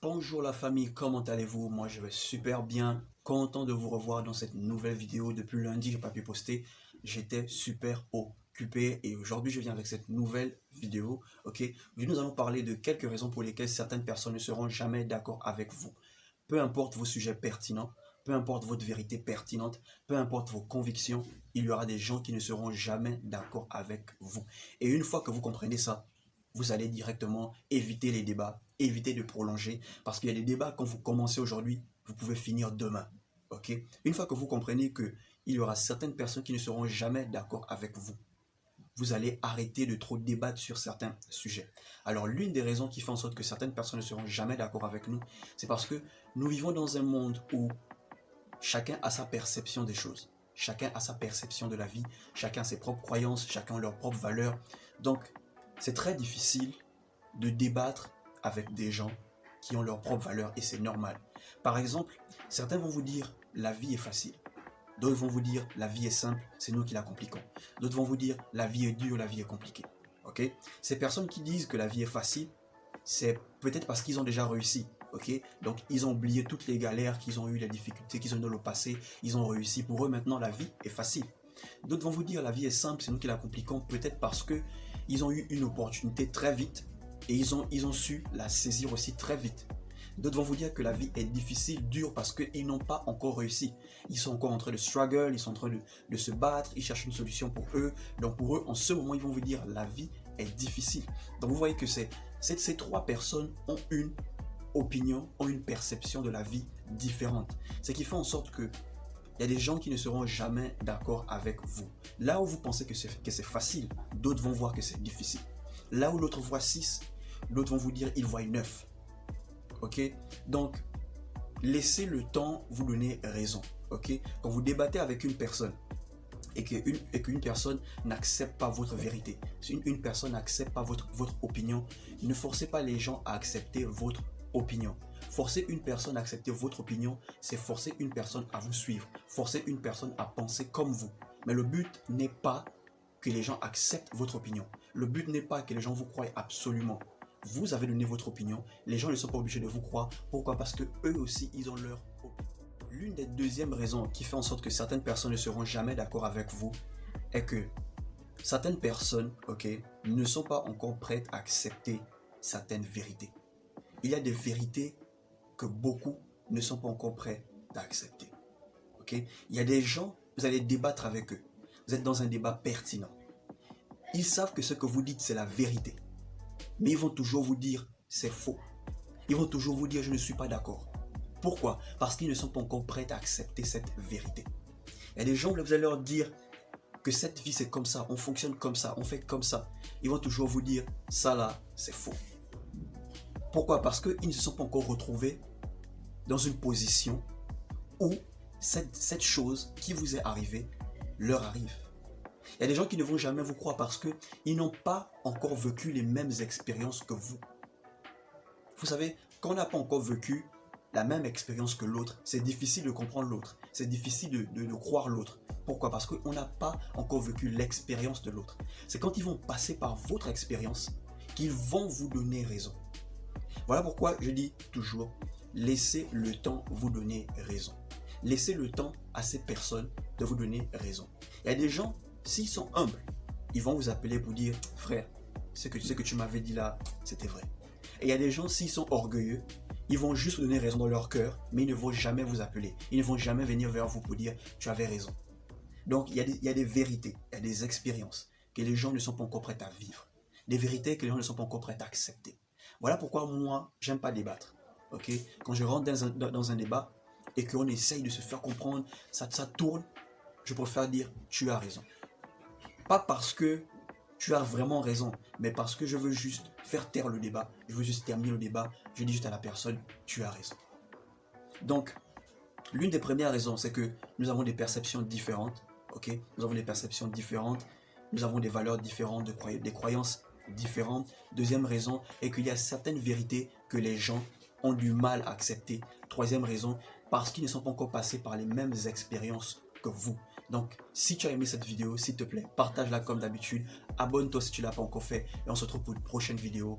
Bonjour la famille, comment allez-vous? Moi je vais super bien, content de vous revoir dans cette nouvelle vidéo. Depuis lundi, j'ai pas pu poster, j'étais super occupé et aujourd'hui je viens avec cette nouvelle vidéo. Ok, nous allons parler de quelques raisons pour lesquelles certaines personnes ne seront jamais d'accord avec vous. Peu importe vos sujets pertinents, peu importe votre vérité pertinente, peu importe vos convictions, il y aura des gens qui ne seront jamais d'accord avec vous. Et une fois que vous comprenez ça, vous allez directement éviter les débats, éviter de prolonger, parce qu'il y a des débats, quand vous commencez aujourd'hui, vous pouvez finir demain. Ok? Une fois que vous comprenez qu'il y aura certaines personnes qui ne seront jamais d'accord avec vous, vous allez arrêter de trop débattre sur certains sujets. Alors, l'une des raisons qui fait en sorte que certaines personnes ne seront jamais d'accord avec nous, c'est parce que nous vivons dans un monde où chacun a sa perception des choses. Chacun a sa perception de la vie, chacun a ses propres croyances, chacun a leurs propres valeurs. Donc, c'est très difficile de débattre avec des gens qui ont leurs propres valeurs et c'est normal. Par exemple, certains vont vous dire la vie est facile. D'autres vont vous dire la vie est simple, c'est nous qui la compliquons. D'autres vont vous dire la vie est dure, la vie est compliquée. Ok? Ces personnes qui disent que la vie est facile, c'est peut-être parce qu'ils ont déjà réussi. Ok? Donc ils ont oublié toutes les galères qu'ils ont eues, les difficultés qu'ils ont eues dans le passé. Ils ont réussi. Pour eux maintenant la vie est facile. D'autres vont vous dire la vie est simple, c'est nous qui la compliquons. Peut-être parce que ils ont eu une opportunité très vite et ils ont su la saisir aussi très vite. D'autres vont vous dire que la vie est difficile, dure, parce qu'ils n'ont pas encore réussi. Ils sont encore en train de struggle, ils sont en train de se battre, ils cherchent une solution pour eux. Donc pour eux, en ce moment, ils vont vous dire la vie est difficile. Donc vous voyez que ces trois personnes ont une opinion, ont une perception de la vie différente. Ce qui fait en sorte que il y a des gens qui ne seront jamais d'accord avec vous. Là où vous pensez que c'est facile, d'autres vont voir que c'est difficile. Là où l'autre voit 6, d'autres vont vous dire il voit 9. Ok? Donc, laissez le temps vous donner raison. Ok? Quand vous débattez avec une personne et qu'une personne n'accepte pas votre vérité, si une personne n'accepte pas votre opinion, ne forcez pas les gens à accepter votre opinion. Forcer une personne à accepter votre opinion, c'est forcer une personne à vous suivre, forcer une personne à penser comme vous. Mais le but n'est pas que les gens acceptent votre opinion. Le but n'est pas que les gens vous croient absolument. Vous avez donné votre opinion, les gens ne sont pas obligés de vous croire. Pourquoi? Parce que eux aussi, ils ont leur opinion. L'une des deuxièmes raisons qui fait en sorte que certaines personnes ne seront jamais d'accord avec vous est que certaines personnes, ok, ne sont pas encore prêtes à accepter certaines vérités. Il y a des vérités que beaucoup ne sont pas encore prêts à accepter. Ok? Il y a des gens, vous allez débattre avec eux. Vous êtes dans un débat pertinent. Ils savent que ce que vous dites, c'est la vérité. Mais ils vont toujours vous dire, c'est faux. Ils vont toujours vous dire, je ne suis pas d'accord. Pourquoi? Parce qu'ils ne sont pas encore prêts à accepter cette vérité. Il y a des gens, vous allez leur dire que cette vie, c'est comme ça, on fonctionne comme ça, on fait comme ça. Ils vont toujours vous dire, ça là, c'est faux. Pourquoi? Parce qu'ils ne se sont pas encore retrouvés dans une position où cette chose qui vous est arrivée leur arrive. Il y a des gens qui ne vont jamais vous croire parce qu'ils n'ont pas encore vécu les mêmes expériences que vous. Vous savez, quand on n'a pas encore vécu la même expérience que l'autre, c'est difficile de comprendre l'autre. C'est difficile de croire l'autre. Pourquoi? Parce qu'on n'a pas encore vécu l'expérience de l'autre. C'est quand ils vont passer par votre expérience qu'ils vont vous donner raison. Voilà pourquoi je dis toujours, laissez le temps vous donner raison. Laissez le temps à ces personnes de vous donner raison. Il y a des gens, s'ils sont humbles, ils vont vous appeler pour dire, frère, ce que tu m'avais dit là, c'était vrai. Et il y a des gens, s'ils sont orgueilleux, ils vont juste vous donner raison dans leur cœur, mais ils ne vont jamais vous appeler. Ils ne vont jamais venir vers vous pour dire, tu avais raison. Donc, il y a des vérités, il y a des expériences que les gens ne sont pas encore prêts à vivre. Des vérités que les gens ne sont pas encore prêts à accepter. Voilà pourquoi moi, j'aime pas débattre. Okay? Quand je rentre dans un débat et qu'on essaye de se faire comprendre, ça tourne, je préfère dire, tu as raison. Pas parce que tu as vraiment raison, mais parce que je veux juste faire taire le débat, je veux juste terminer le débat, je dis juste à la personne, tu as raison. Donc, l'une des premières raisons, c'est que nous avons des perceptions différentes, ok? Nous avons des perceptions différentes, nous avons des valeurs différentes, des croyances différentes. Deuxième raison est qu'il y a certaines vérités que les gens ont du mal à accepter. Troisième raison, parce qu'ils ne sont pas encore passés par les mêmes expériences que vous. Donc, si tu as aimé cette vidéo, s'il te plaît, partage-la comme d'habitude. Abonne-toi si tu ne l'as pas encore fait. Et on se retrouve pour une prochaine vidéo.